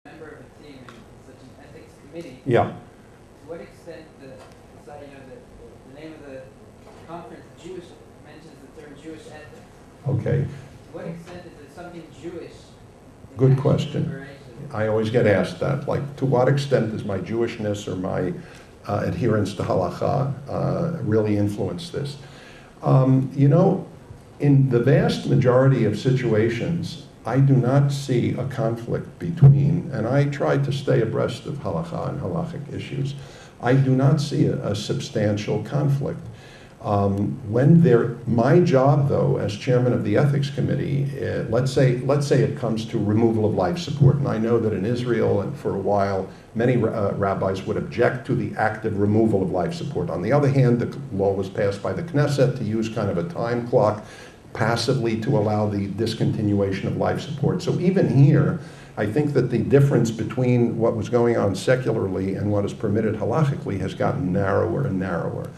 member of a team in such an ethics committee, Yeah. to what extent the name of the conference Jewish mentions the term Jewish ethics. Okay. To what extent is it something Jewish? Good question. I always get asked that, like, to what extent does my Jewishness or my adherence to halakha really influence this? In the vast majority of situations, I do not see a conflict between, and I try to stay abreast of halakha and halachic issues, I do not see a substantial conflict. My job, though, as chairman of the ethics committee, let's say it comes to removal of life support, and I know that in Israel, and for a while, many rabbis would object to the active removal of life support. On the other hand, the law was passed by the Knesset to use kind of a time clock passively to allow the discontinuation of life support. So even here, I think that the difference between what was going on secularly and what is permitted halachically has gotten narrower and narrower.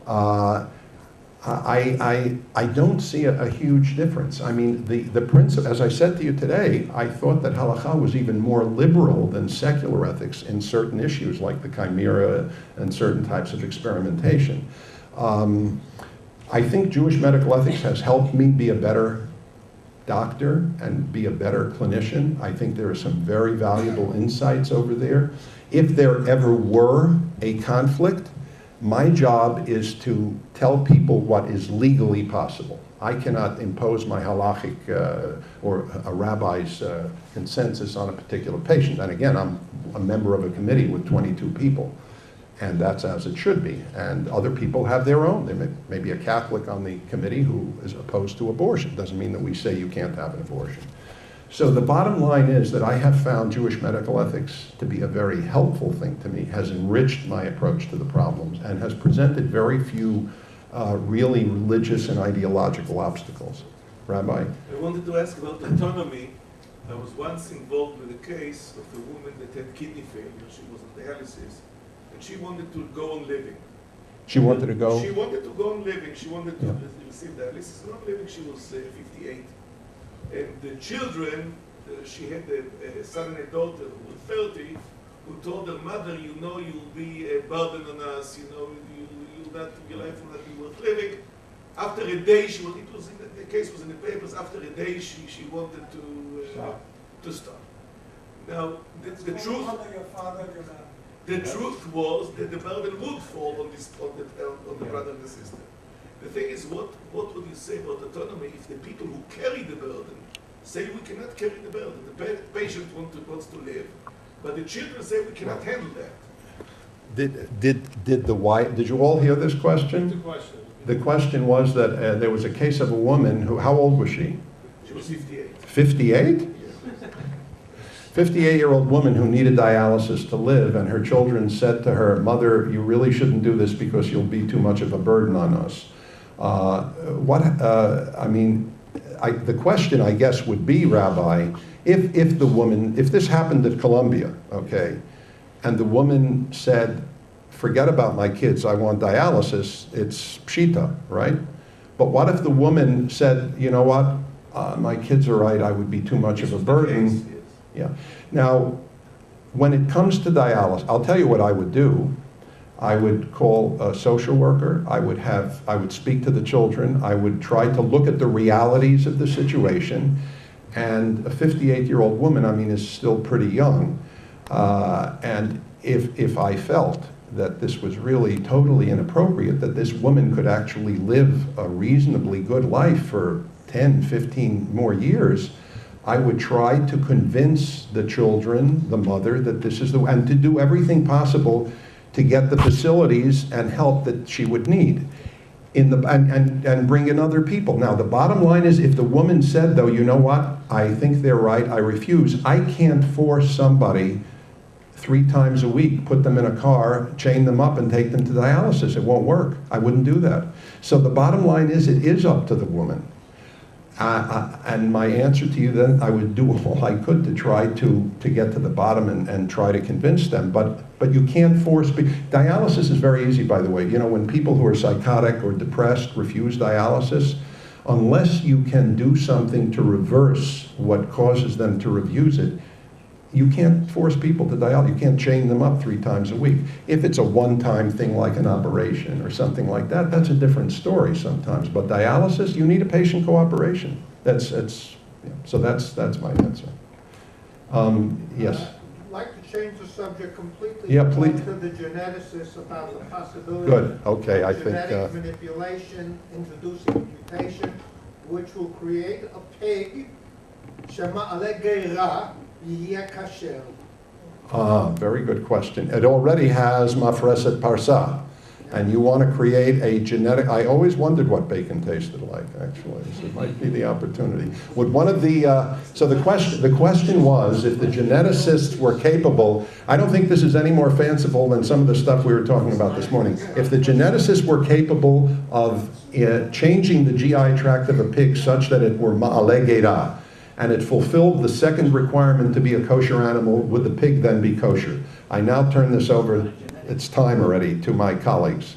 I don't see a huge difference. I mean, the principle, as I said to you today, I thought that halakha was even more liberal than secular ethics in certain issues like the chimera and certain types of experimentation. I think Jewish medical ethics has helped me be a better doctor and be a better clinician. I think there are some very valuable insights over there. If there ever were a conflict, my job is to tell people what is legally possible. I cannot impose my halachic or a rabbi's consensus on a particular patient. And again, I'm a member of a committee with 22 people, and that's as it should be. And other people have their own. There may be a Catholic on the committee who is opposed to abortion. Doesn't mean that we say you can't have an abortion. So the bottom line is that I have found Jewish medical ethics to be a very helpful thing to me, has enriched my approach to the problems, and has presented very few really religious and ideological obstacles. Rabbi? I wanted to ask about autonomy. I was once involved with a case of a woman that had kidney failure. She was on dialysis, and she wanted to go on living. She wanted to go? She wanted to go on living. She wanted to receive dialysis and on living. She was 58. And the children, she had a son and a daughter who were 30, who told her mother, you'll be a burden on us, your life will not be worth living. After a day, the case was in the papers, after a day she wanted to stop. Now, the truth was that the burden would fall on the brother and the sister. The thing is, what would you say about autonomy if the people who carry the burden say we cannot carry the burden? The patient wants to live, but the children say we cannot handle that. Did you all hear this question? The question was that there was a case of a woman who, how old was she? She was 58. 58? 58-year-old woman who needed dialysis to live, and her children said to her, "Mother, you really shouldn't do this because you'll be too much of a burden on us." The question, I guess, would be, Rabbi, if this happened at Columbia, okay, and the woman said, "Forget about my kids, I want dialysis," it's pshita, right? But what if the woman said, "You know what, my kids are right, I would be too much of a burden." Yeah. Now, when it comes to dialysis, I'll tell you what I would do. I would call a social worker. I would speak to the children. I would try to look at the realities of the situation. And a 58-year-old woman, is still pretty young. And if I felt that this was really totally inappropriate, that this woman could actually live a reasonably good life for 10, 15 more years, I would try to convince the children, the mother, that this is and to do everything possible to get the facilities and help that she would need and bring in other people. Now, the bottom line is, if the woman said, though, "You know what, I think they're right, I refuse," I can't force somebody 3 times a week, put them in a car, chain them up, and take them to dialysis. It won't work. I wouldn't do that. So the bottom line is, it is up to the woman. And my answer to you then, I would do all I could to try to get to the bottom and try to convince them. But you can't force dialysis is very easy, by the way. When people who are psychotic or depressed refuse dialysis, unless you can do something to reverse what causes them to refuse it, you can't force people to dialysis. You can't chain them up 3 times a week. If it's a one-time thing like an operation or something like that, that's a different story sometimes. But dialysis, you need a patient cooperation. So that's my answer. Yes. I'd like to change the subject completely. Yeah, please. To the geneticists about the possibility. Good. Okay, I of think. genetic manipulation, introducing mutation, which will create a pig. שמעלה גרה יהיה כשר. Very good question. It already has mafreset parsa, and you want to create a genetic. I always wondered what bacon tasted like. Actually, so it might be the opportunity. Would one of the so the question was if the geneticists were capable. I don't think this is any more fanciful than some of the stuff we were talking about this morning. If the geneticists were capable of changing the GI tract of a pig such that it were ma'ale gera, and it fulfilled the second requirement to be a kosher animal, would the pig then be kosher? I now turn this over, it's time already, to my colleagues.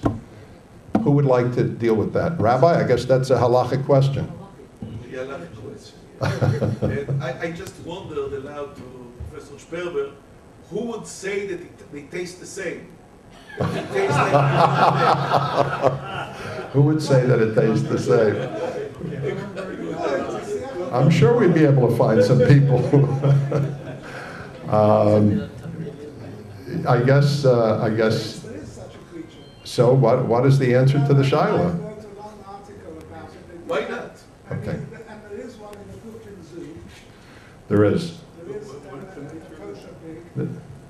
Who would like to deal with that? Rabbi, I guess that's a halachic question. Yeah, halachic question. I just wondered aloud to Professor Sperber, who would say that they taste the same? It tastes like Who would say that it tastes the same? I'm sure we'd be able to find some people. I guess. So what is the answer to the shaila? Why not? Okay. And there is one in the Brooklyn Zoo. There is. There is a kosher pig.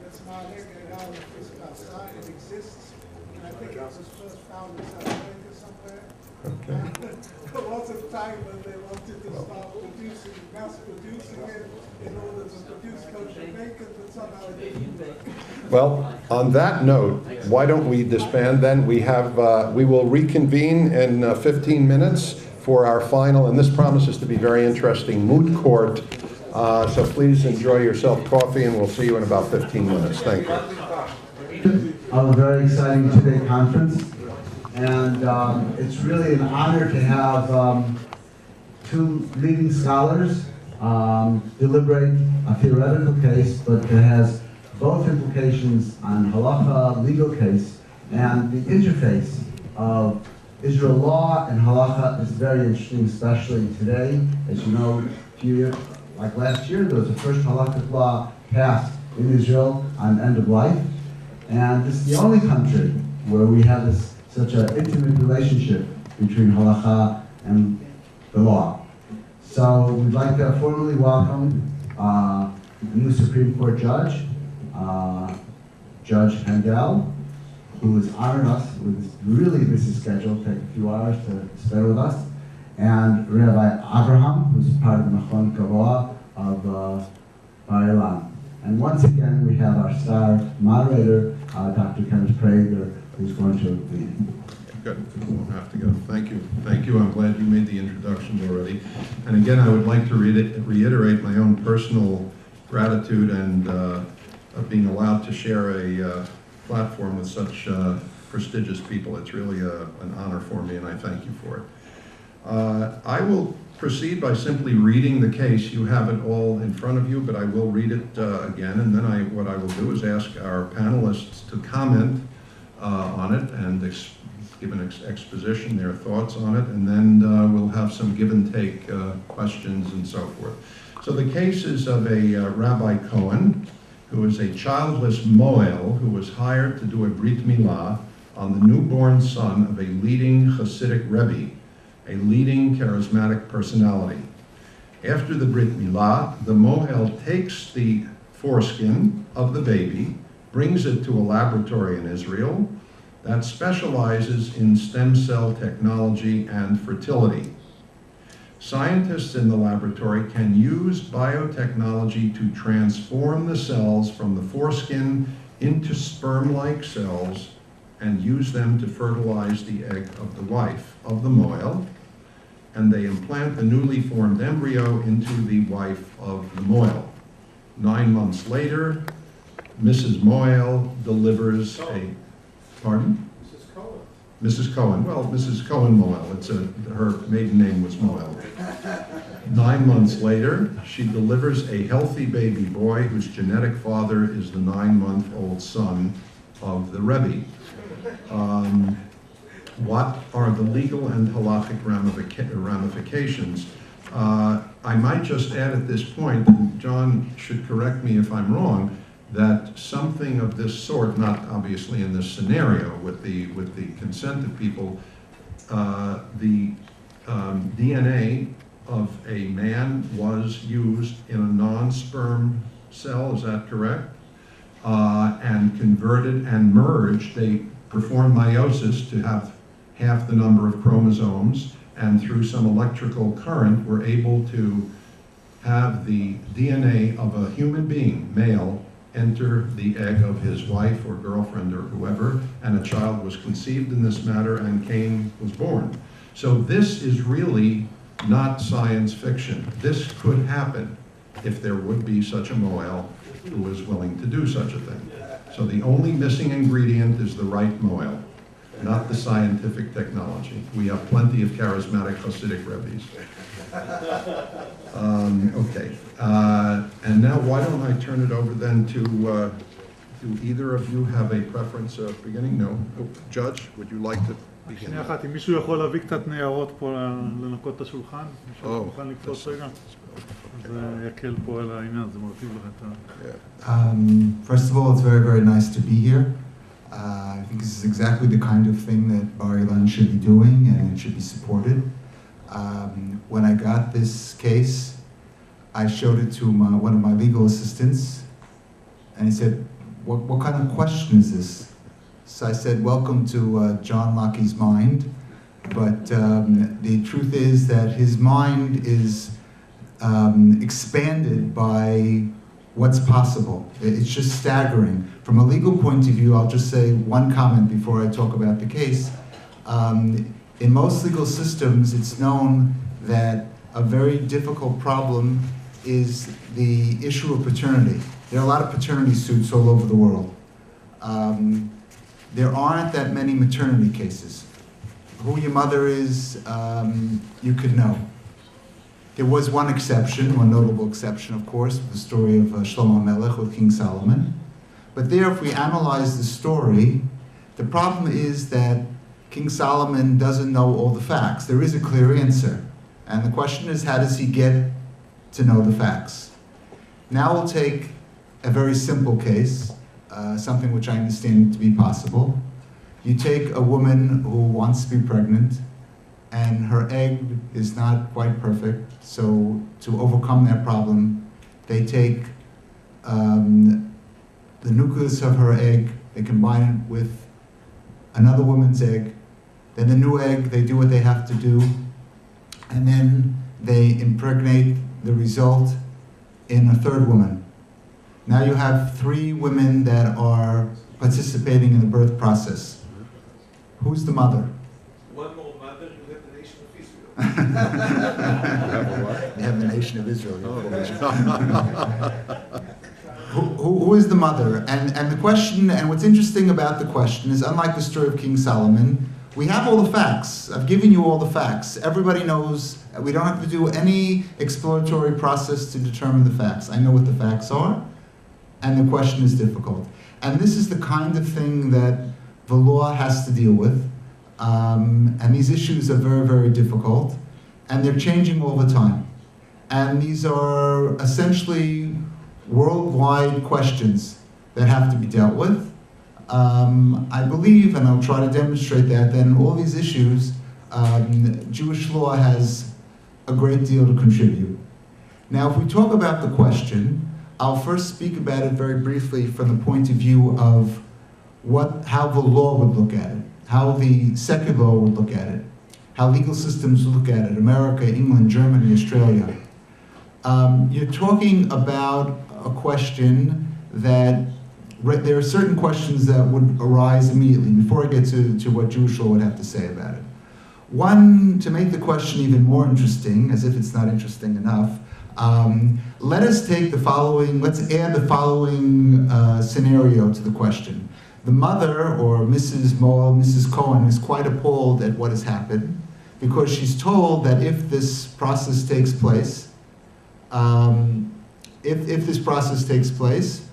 It's Ma'ale Gera Fiskasa. It exists. And I think it was first found in South America somewhere. Okay. There was a time when they wanted to start mass producing it in order to produce kosher bacon, but somehow it didn't work. Well, on that note, why don't we disband then? We will reconvene in 15 minutes for our final, and this promises to be very interesting, moot court. So please enjoy yourself coffee, and we'll see you in about 15 minutes. Thank you. Of a very exciting two-day conference, and it's really an honor to have 2 leading scholars deliberate a theoretical case, but it has both implications on halacha, legal case, and the interface of Israel law and halacha is very interesting, especially today. As you know, like last year, there was the first halakhic law passed in Israel on end of life, and this is the only country where we have such an intimate relationship between halacha and the law. So we'd like to formally welcome a new Supreme Court judge, Judge Handel, who has honored us with this really busy schedule, take a few hours to spend with us, and Rabbi Abraham, who's part of the Machon Kavod of Bar Ilan. And once again, we have our star moderator, Dr. Kenneth Prager, who's going to lead. Good. We won't have to go. Thank you. Thank you. I'm glad you made the introductions already. And again, I would like to reiterate my own personal gratitude and of being allowed to share a platform with such prestigious people. It's really an honor for me, and I thank you for it. I will proceed by simply reading the case. You have it all in front of you, but I will read it again, and then what I will do is ask our panelists to comment on it and give an exposition, their thoughts on it, and then we'll have some give and take questions and so forth. So the case is of a Rabbi Cohen, who is a childless Moel who was hired to do a Brit Milah on the newborn son of a leading Hasidic Rebbe, a leading charismatic personality. After the Brit Milah, the Moel takes the foreskin of the baby, brings it to a laboratory in Israel that specializes in stem cell technology and fertility. Scientists in the laboratory can use biotechnology to transform the cells from the foreskin into sperm-like cells and use them to fertilize the egg of the wife of the Moel, and they implant the newly formed embryo into the wife of the Moel. 9 months later, Mrs. Moel delivers a, pardon? Mrs. Cohen. Mrs. Cohen. Well, Mrs. Cohen Moel. Her maiden name was Moel. 9 months later, she delivers a healthy baby boy whose genetic father is the 9-month-old son of the Rebbe. What are the legal and halakhic ramifications? I might just add at this point, and John should correct me if I'm wrong, that something of this sort, not obviously in this scenario with the consent of people, the DNA of a man was used in a non-sperm cell, is that correct? And converted and merged. They performed meiosis to have half the number of chromosomes, and through some electrical current were able to have the DNA of a human being, male, enter the egg of his wife or girlfriend or whoever, and a child was conceived in this manner and Cain was born. So this is really not science fiction. This could happen if there would be such a moel who was willing to do such a thing. So the only missing ingredient is the right moel, not the scientific technology. We have plenty of charismatic Hasidic Rebbe's. Okay, and now why don't I turn it over then to, do either of you have a preference of beginning? No? Oh, Judge, would you like to begin? שנייה אחת, אם מישהו יכול להביא קצת ניירות פה לנקות את השולחן, מישהו מוכן לקפוץ רגע, זה יקל פה על העניין, זה מרטיב לך את ה... First of all, it's very, very nice to be here. I think this is exactly the kind of thing that Bar Ilan should be doing, and it should be supported. When I got this case, I showed it to one of my legal assistants, and he said, what kind of question is this? So I said, welcome to John Lockie's mind, but the truth is that his mind is expanded by what's possible. It's just staggering. From a legal point of view, I'll just say one comment before I talk about the case. In most legal systems, it's known that a very difficult problem is the issue of paternity. There are a lot of paternity suits all over the world. There aren't that many maternity cases. Who your mother is, you could know. There was one exception, one notable exception, of course, the story of Shlomo Melech with King Solomon. But there, if we analyze the story, the problem is that King Solomon doesn't know all the facts. There is a clear answer. And the question is, how does he get to know the facts? Now we'll take a very simple case, something which I understand to be possible. You take a woman who wants to be pregnant, and her egg is not quite perfect, so to overcome that problem, they take the nucleus of her egg, they combine it with another woman's egg, then the new egg, they do what they have to do, and then they impregnate the result in a third woman. Now you have 3 women that are participating in the birth process. Who's the mother? One more mother, you have the nation of Israel. You have the nation of Israel. Who is the mother? And the question, and what's interesting about the question is, unlike the story of King Solomon, we have all the facts. I've given you all the facts. Everybody knows. We don't have to do any exploratory process to determine the facts. I know what the facts are, and the question is difficult. And this is the kind of thing that the law has to deal with. And these issues are very, very difficult, and they're changing all the time. And these are essentially worldwide questions that have to be dealt with. I believe, and I'll try to demonstrate that, in all these issues, Jewish law has a great deal to contribute. Now, if we talk about the question, I'll first speak about it very briefly from the point of view of how the law would look at it, how the secular law would look at it, how legal systems would look at it, America, England, Germany, Australia. You're talking about a question that there are certain questions that would arise immediately before I get to what Jewish law would have to say about it. One, to make the question even more interesting, as if it's not interesting enough, let us take the following, let's add the following scenario to the question. The mother, or Mrs. Moel, Mrs. Cohen, is quite appalled at what has happened. because she's told that if this process takes place, if this process takes place,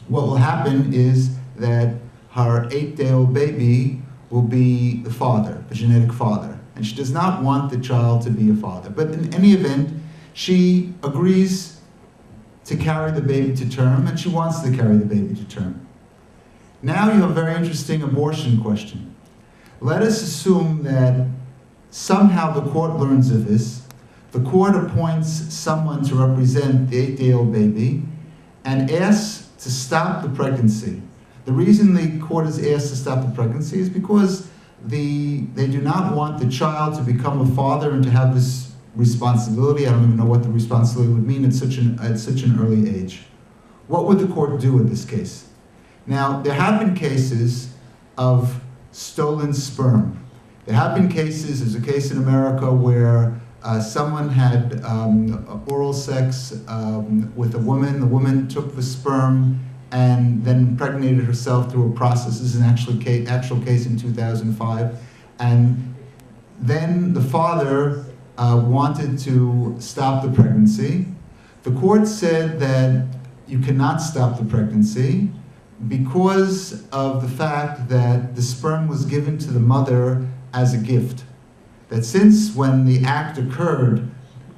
what will happen is that her 8-day-old baby will be the father, the genetic father. And she does not want the child to be a father. But in any event, she agrees to carry the baby to term, and she wants to carry the baby to term. Now you have a very interesting abortion question. Let us assume that somehow the court learns of this. The court appoints someone to represent the 8-day-old baby and asks to stop the pregnancy. The reason the court is asked to stop the pregnancy is because they do not want the child to become a father and to have this responsibility. I don't even know what the responsibility would mean at such an early age. What would the court do in this case? Now, there have been cases of stolen sperm. There have been cases, there's a case in America where someone had oral sex with a woman. The woman took the sperm and then impregnated herself through a process. This is an actual case in 2005. And then the father wanted to stop the pregnancy. The court said that you cannot stop the pregnancy because of the fact that the sperm was given to the mother as a gift. That since when the act occurred,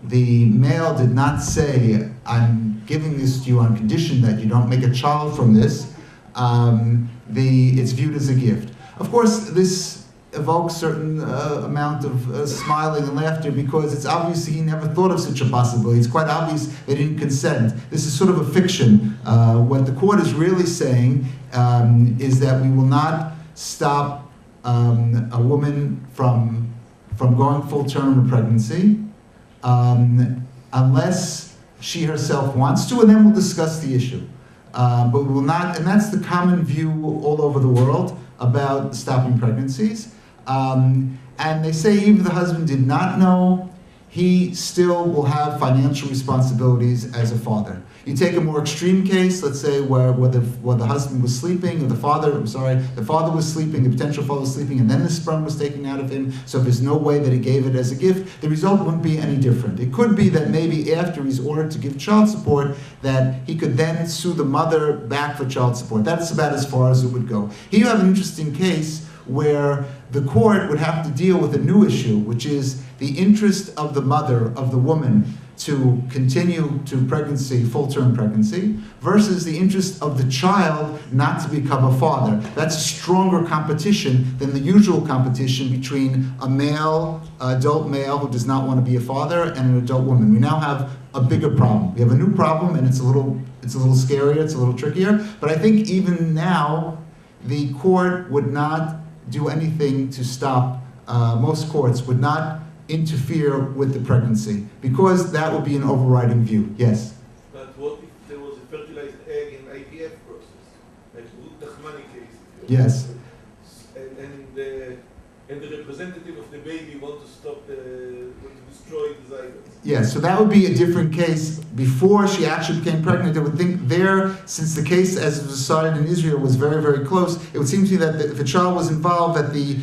the male did not say, I'm giving this to you on condition that you don't make a child from this, it's viewed as a gift. Of course, this evokes certain amount of smiling and laughter because it's obviously he never thought of such a possibility. It's quite obvious they didn't consent. This is sort of a fiction. What the court is really saying is that we will not stop a woman from going full term in pregnancy unless she herself wants to, and then we'll discuss the issue. But we will not, and that's the common view all over the world about stopping pregnancies. And they say even if the husband did not know, he still will have financial responsibilities as a father. You take a more extreme case, let's say where the husband was sleeping, or the father was sleeping, the potential father was sleeping, and then the sperm was taken out of him, so if there's no way that he gave it as a gift, the result wouldn't be any different. It could be that maybe after he's ordered to give child support, that he could then sue the mother back for child support. That's about as far as it would go. Here you have an interesting case where the court would have to deal with a new issue, which is the interest of the mother, of the woman, to continue to pregnancy, full-term pregnancy, versus the interest of the child not to become a father. That's a stronger competition than the usual competition between a male, adult male who does not want to be a father and an adult woman. We now have a bigger problem. We have a new problem, and it's a little scarier, it's a little trickier, but I think even now, the court would not do anything to stop, most courts would not interfere with the pregnancy, because that would be an overriding view. Yes? But what if there was a fertilized egg in IVF process, like the Tahmani case? Yes. And the representative of the baby want to destroy the zygotes. Yes, so that would be a different case. Before she actually became pregnant, I would think there, since the case as it was decided in Israel was very, very close, it would seem to me that if a child was involved, that the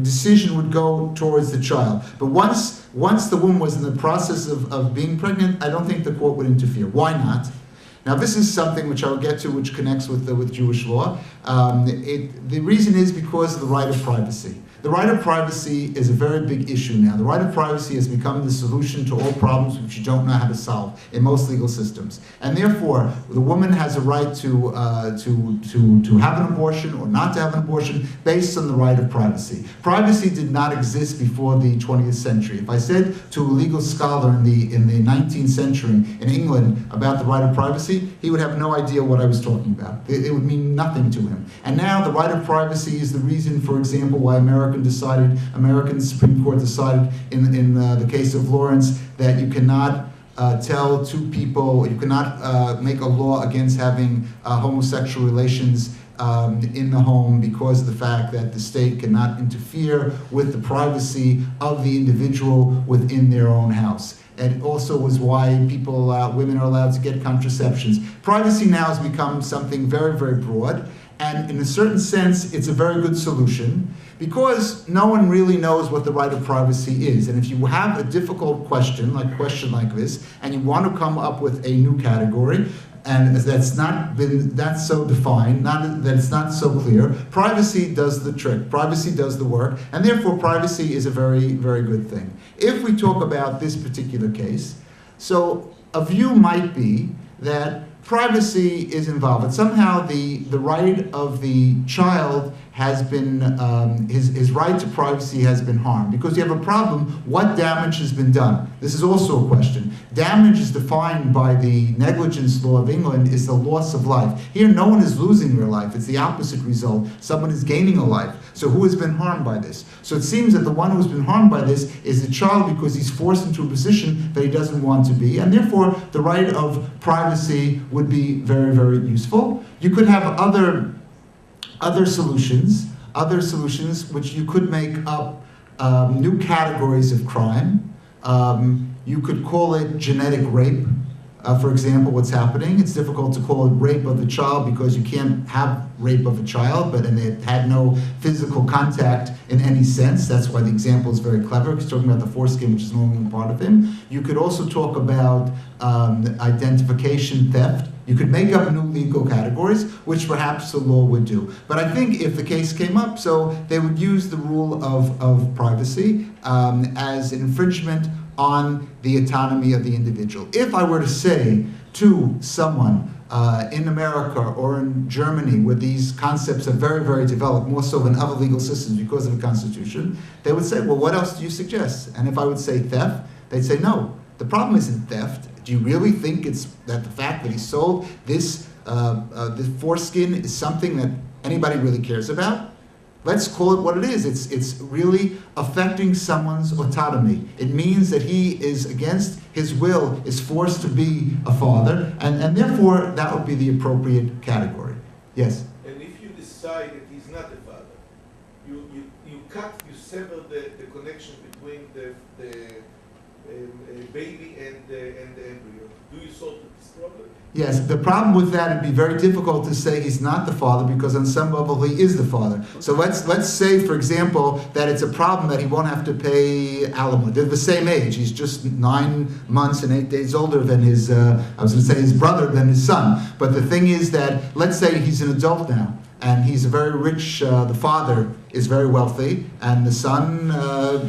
decision would go towards the child. But once the woman was in the process of being pregnant, I don't think the court would interfere. Why not? Now, this is something which I'll get to, which connects with Jewish law. The reason is because of the right of privacy. The right of privacy is a very big issue now. The right of privacy has become the solution to all problems which you don't know how to solve in most legal systems. And therefore, the woman has a right to have an abortion or not to have an abortion based on the right of privacy. Privacy did not exist before the 20th century. If I said to a legal scholar in the 19th century in England about the right of privacy, he would have no idea what I was talking about. It would mean nothing to him. And now the right of privacy is the reason, for example, why American Supreme Court decided in the case of Lawrence that you cannot tell two people, you cannot make a law against having homosexual relations in the home because of the fact that the state cannot interfere with the privacy of the individual within their own house. And it also was why women are allowed to get contraceptions. Privacy now has become something very, very broad. and in a certain sense, it's a very good solution, because no one really knows what the right of privacy is. And if you have a difficult question like this, and you want to come up with a new category, and that's not been that's so defined, that it's not so clear, privacy does the trick, privacy does the work, and therefore privacy is a very, very good thing. If we talk about this particular case, so a view might be that privacy is involved, but somehow the right of the child has been, his right to privacy has been harmed. Because you have a problem, what damage has been done? This is also a question. Damage is defined by the negligence law of England is the loss of life. Here, no one is losing their life. It's the opposite result. Someone is gaining a life. So who has been harmed by this? So it seems that the one who has been harmed by this is the child, because he's forced into a position that he doesn't want to be, and therefore the right of privacy would be very, very useful. You could have other solutions which you could make up new categories of crime. You could call it genetic rape. For example, what's happening, it's difficult to call it rape of the child because you can't have rape of a child, and it had no physical contact in any sense. That's why the example is very clever, because talking about the foreskin, which is no longer part of him. You could also talk about identification theft. You could make up new legal categories, which perhaps the law would do. But I think if the case came up, so they would use the rule of privacy as an infringement on the autonomy of the individual. If I were to say to someone in America or in Germany, where these concepts are very, very developed, more so than other legal systems because of the Constitution, they would say, well, what else do you suggest? And if I would say theft, they'd say, no, the problem isn't theft. Do you really think it's that the fact that he sold this foreskin is something that anybody really cares about? Let's call it what it is. It's really affecting someone's autonomy. It means that he is, against his will, is forced to be a father, and therefore that would be the appropriate category. Yes? And if you decide that he's not a father, you sever the connection between the baby and the embryo. Do you solve this problem? Yes, the problem with that, it'd be very difficult to say he's not the father, because on some level he is the father. So let's say, for example, that it's a problem that he won't have to pay alimony. They're the same age. He's just 9 months and 8 days older than his, his brother than his son. But the thing is that, let's say he's an adult now, and he's a very rich, the father is very wealthy, and the son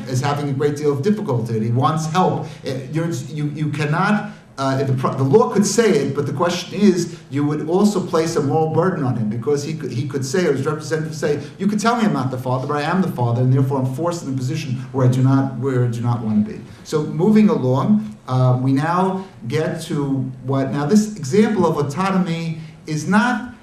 is having a great deal of difficulty. He wants help. You cannot, the law could say it, but the question is, you would also place a moral burden on him, because he could say, or his representative say, you could tell me I'm not the father, but I am the father, and therefore I'm forced in a position where I do not want to be. So moving along, we now get to what, now this example of autonomy is not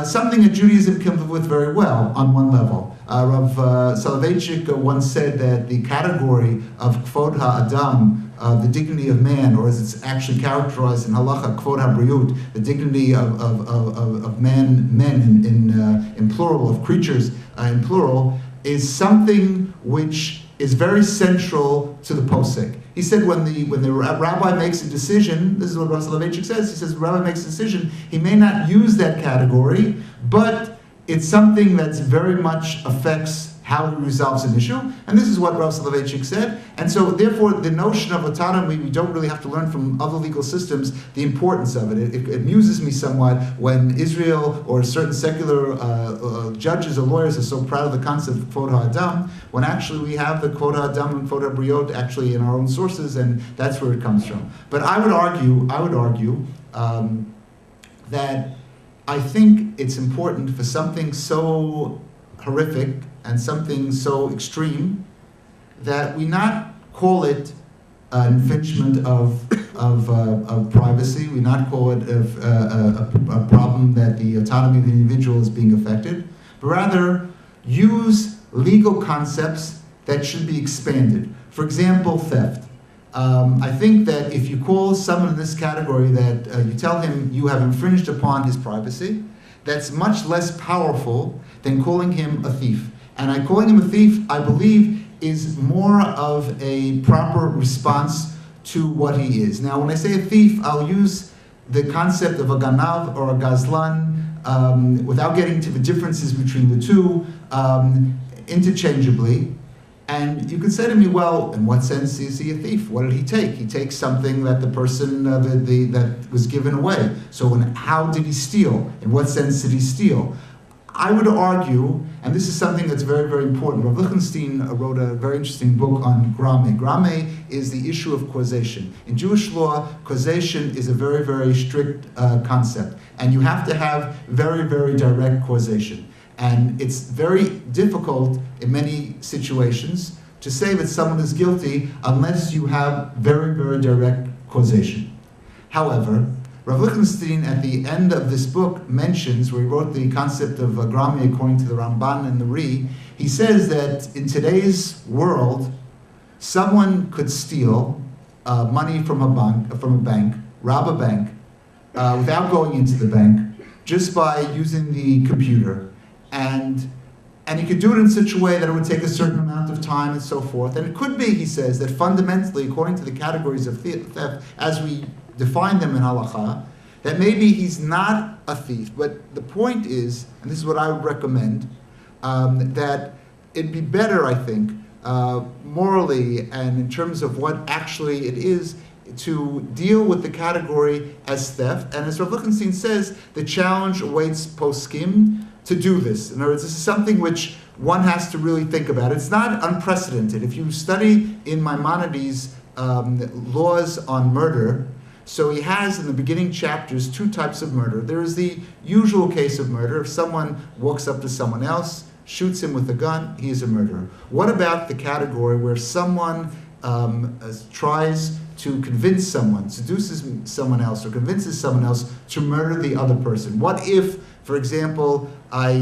something that Judaism can live with very well on one level. Rav Soloveitchik once said that the category of kvod ha'adam, the dignity of man, or as it's actually characterized in halacha, kvod ha'briut, the dignity of men in plural, of creatures in plural, is something which is very central to the posek. He said when the rabbi makes a decision, this is what Rav Soloveitchik says, he says the rabbi makes a decision, he may not use that category, but it's something that very much affects how he resolves an issue, and this is what Rav Soloveitchik said. And so therefore the notion of autonomy, we don't really have to learn from other legal systems the importance of it. It amuses me somewhat when Israel or certain secular judges or lawyers are so proud of the concept of kvod ha'adam, when actually we have the kvod ha'adam and kvod ha'briot actually in our own sources, and that's where it comes from. But I would argue that I think it's important for something so horrific and something so extreme that we not call it an infringement of privacy. We not call it a problem that the autonomy of the individual is being affected, but rather use legal concepts that should be expanded. For example, theft. I think that if you call someone in this category that you tell him you have infringed upon his privacy, that's much less powerful than calling him a thief. And calling him a thief, I believe, is more of a proper response to what he is. Now, when I say a thief, I'll use the concept of a ganav or a gazlan without getting to the differences between the two, interchangeably. And you could say to me, well, in what sense is he a thief? What did he take? He takes something that the person that was given away. So how did he steal? In what sense did he steal? I would argue, and this is something that's very, very important. Rav Lichtenstein wrote a very interesting book on grame. Grame is the issue of causation. In Jewish law, causation is a very, very strict concept. And you have to have very, very direct causation. And it's very difficult in many situations to say that someone is guilty unless you have very, very direct causation. However, Rav Lichtenstein at the end of this book mentions, where he wrote the concept of grame according to the Ramban and the Ri, he says that in today's world, someone could steal money from a bank, rob a bank, without going into the bank, just by using the computer. And he could do it in such a way that it would take a certain amount of time and so forth. And it could be, he says, that fundamentally, according to the categories of theft, as we define them in halakha, that maybe he's not a thief. But the point is, and this is what I would recommend, that it'd be better, I think, morally and in terms of what actually it is, to deal with the category as theft. And as Rav Lichtenstein says, the challenge awaits poskim to do this. In other words, this is something which one has to really think about. It's not unprecedented. If you study in Maimonides' laws on murder, so he has in the beginning chapters two types of murder. There is the usual case of murder. If someone walks up to someone else, shoots him with a gun, he is a murderer. What about the category where someone tries to convince someone, seduces someone else, or convinces someone else to murder the other person? What if, for example, I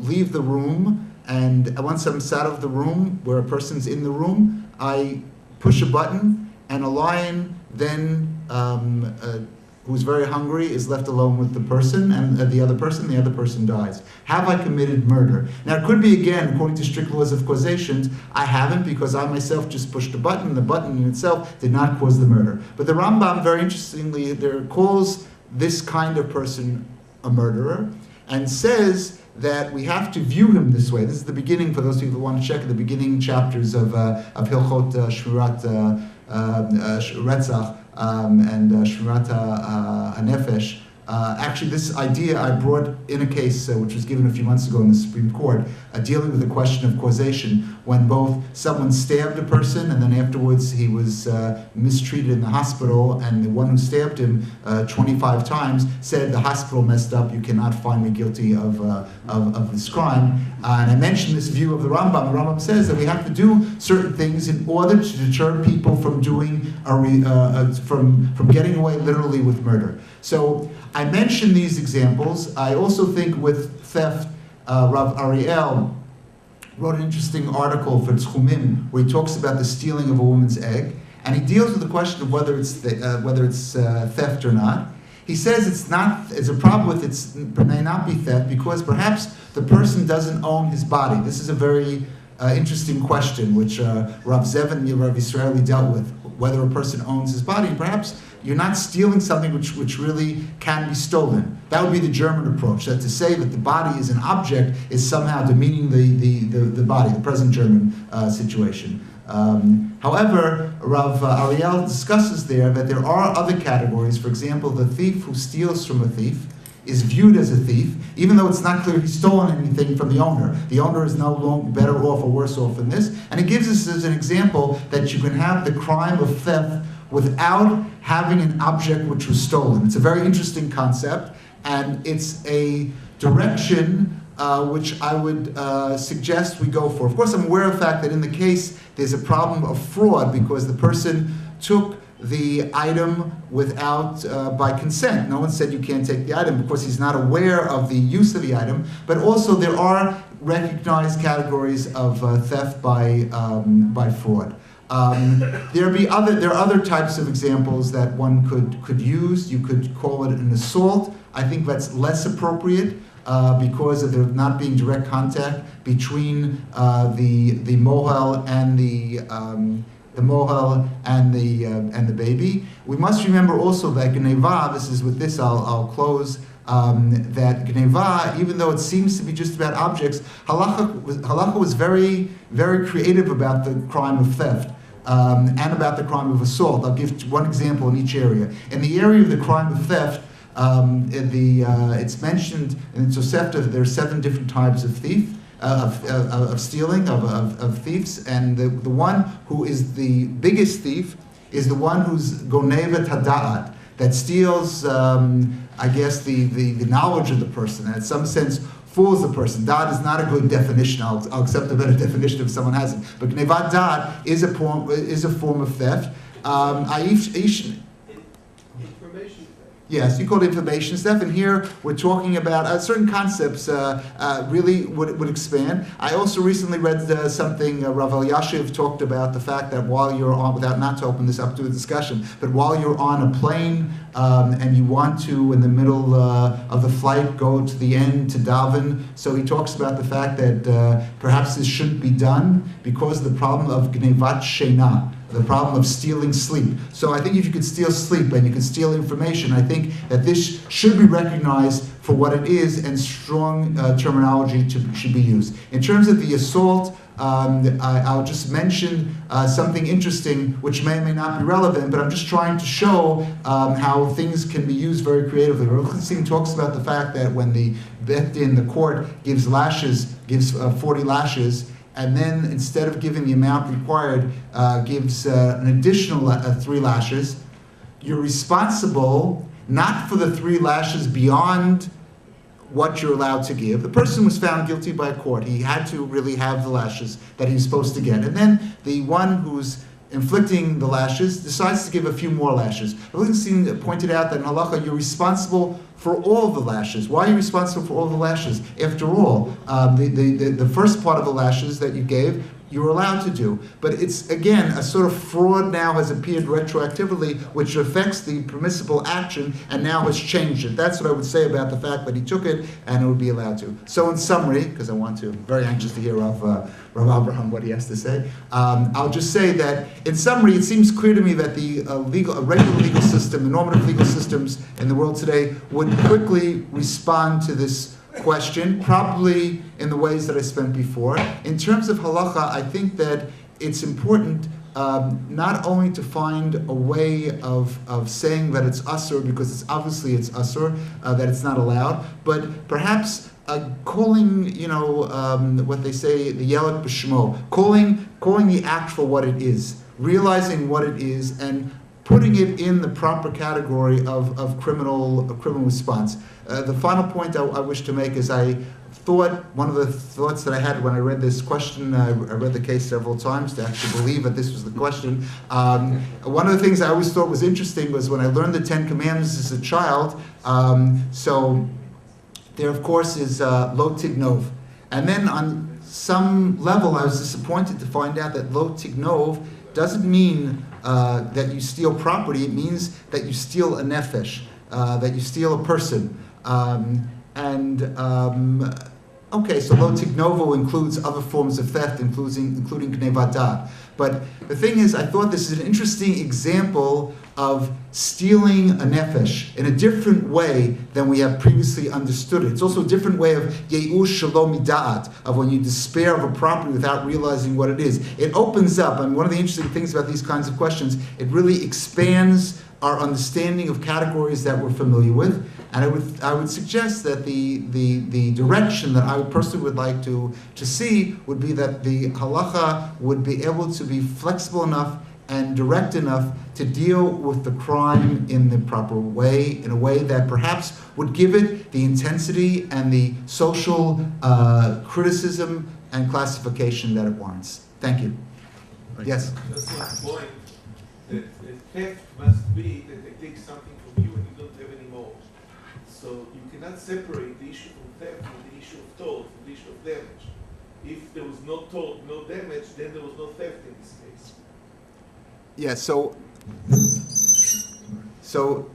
leave the room, and once I'm out of the room, where a person's in the room, I push a button, and a lion then, who's very hungry, is left alone with the person, and the other person dies. Have I committed murder? Now, it could be, again, according to strict laws of causation, I haven't, because I myself just pushed a button, and the button in itself did not cause the murder. But the Rambam, very interestingly, there calls this kind of person a murderer, and says that we have to view him this way. This is the beginning, for those people who want to check, the beginning chapters of Hilchot Shmirat Retzach and Shmirat HaNefesh. Actually, this idea I brought in a case which was given a few months ago in the Supreme Court, dealing with the question of causation, when both someone stabbed a person and then afterwards he was mistreated in the hospital, and the one who stabbed him 25 times said, the hospital messed up, you cannot find me guilty of this crime. And I mentioned this view of the Rambam. The Rambam says that we have to do certain things in order to deter people from doing from getting away literally with murder. So I mentioned these examples. I also think with theft, Rav Ariel wrote an interesting article for Tchumim where he talks about the stealing of a woman's egg, and he deals with the question of whether it's theft or not. He says it's a problem with it may not be theft because perhaps the person doesn't own his body. This is a very interesting question which Rav Zevin and Rav Israeli dealt with, whether a person owns his body. Perhaps you're not stealing something which really can be stolen. That would be the German approach, that to say that the body is an object is somehow demeaning the body, the present German situation. However, Rav Ariel discusses there that there are other categories. For example, the thief who steals from a thief is viewed as a thief, even though it's not clear he's stolen anything from the owner. The owner is no longer better off or worse off than this. And it gives us as an example that you can have the crime of theft without having an object which was stolen. It's a very interesting concept, and it's a direction which I would suggest we go for. Of course, I'm aware of the fact that in the case there's a problem of fraud because the person took the item without, by consent. No one said you can't take the item because he's not aware of the use of the item, but also there are recognized categories of theft by fraud. There are other types of examples that one could use. You could call it an assault. I think that's less appropriate because of there not being direct contact between the mohel and the mohel and the baby. We must remember also that Geneva, this is with this I'll close, that Gneva, even though it seems to be just about objects, halacha was very, very creative about the crime of theft. And about the crime of assault. I'll give one example in each area. In the area of the crime of theft, it's mentioned in Tosefta that there are 7 different types of thief, of stealing, of thieves, and the one who is the biggest thief is the one who's gonevet hada'at, that steals, I guess, the knowledge of the person, and in some sense fools the person. Da'at is not a good definition. I'll accept a better definition if someone has it. But gnevat da'at is a form of theft. Information theft. Yes, you call it information theft, and here we're talking about certain concepts really would expand. I also recently read something, Rav Elyashiv talked about the fact that while you're on, without not to open this up to a discussion, but while you're on a plane and you want to, in the middle of the flight, go to the end to daven, so he talks about the fact that perhaps this shouldn't be done because of the problem of gnevat sheina, the problem of stealing sleep. So I think if you could steal sleep and you can steal information, I think that this should be recognized for what it is, and strong terminology should be used. In terms of the assault, I'll just mention something interesting which may or may not be relevant, but I'm just trying to show how things can be used very creatively. Rav Chassin talks about the fact that when the Bet Din, the court, gives 40 lashes, and then instead of giving the amount required, gives an additional 3 lashes, you're responsible not for the 3 lashes beyond what you're allowed to give. The person was found guilty by a court. He had to really have the lashes that he was supposed to get. And then the one who's inflicting the lashes decides to give a few more lashes. Rav Chassin pointed out that in halacha you're responsible for all the lashes. Why are you responsible for all the lashes? After all, the first part of the lashes that you gave, you were allowed to do. But it's, again, a sort of fraud now has appeared retroactively, which affects the permissible action and now has changed it. That's what I would say about the fact that he took it and it would be allowed to. So in summary, because I'm very anxious to hear of Rav Abraham what he has to say, I'll just say that in summary, it seems clear to me that the regular legal system, the normative legal systems in the world today would quickly respond to this question, probably in the ways that I spent before. In terms of halacha, I think that it's important not only to find a way of saying that it's asur, because it's asur, that it's not allowed, but perhaps calling, what they say, the yelet b'shmo, calling the act for what it is, realizing what it is, and putting it in the proper category of criminal response. The final point I wish to make is one of the thoughts that I had when I read this question, I read the case several times to actually believe that this was the question. One of the things I always thought was interesting was when I learned the 10 Commandments as a child, so there of course is lo tignov. And then on some level I was disappointed to find out that lo tignov doesn't mean that you steal property. It means that you steal a nefesh, that you steal a person. Okay, so lo tignovo includes other forms of theft, including gnevat da'at. But the thing is, I thought this is an interesting example of stealing a nefesh in a different way than we have previously understood it. It's also a different way of yeush shalom mida'at, of when you despair of a property without realizing what it is. It opens up, one of the interesting things about these kinds of questions, it really expands our understanding of categories that we're familiar with. And I would suggest that the direction that I personally would like to see would be that the halacha would be able to be flexible enough and direct enough to deal with the crime in the proper way, in a way that perhaps would give it the intensity and the social criticism and classification that it warrants. Thank you. Yes? Just one point, that theft must be that they take something from you and you don't have any more. So you cannot separate the issue from theft from the issue of toll, from the issue of damage. If there was no toll, no damage, then there was no theft in this case. Yeah, so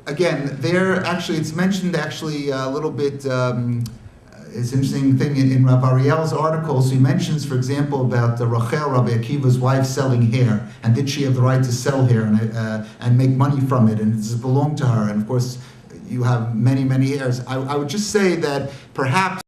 again, there actually, it's mentioned actually a little bit, it's an interesting thing in Rav Ariel's article. So he mentions, for example, about Rachel, Rabbi Akiva's wife, selling hair, and did she have the right to sell hair and make money from it, and does it belong to her? And of course, you have many, many heirs. I would just say that perhaps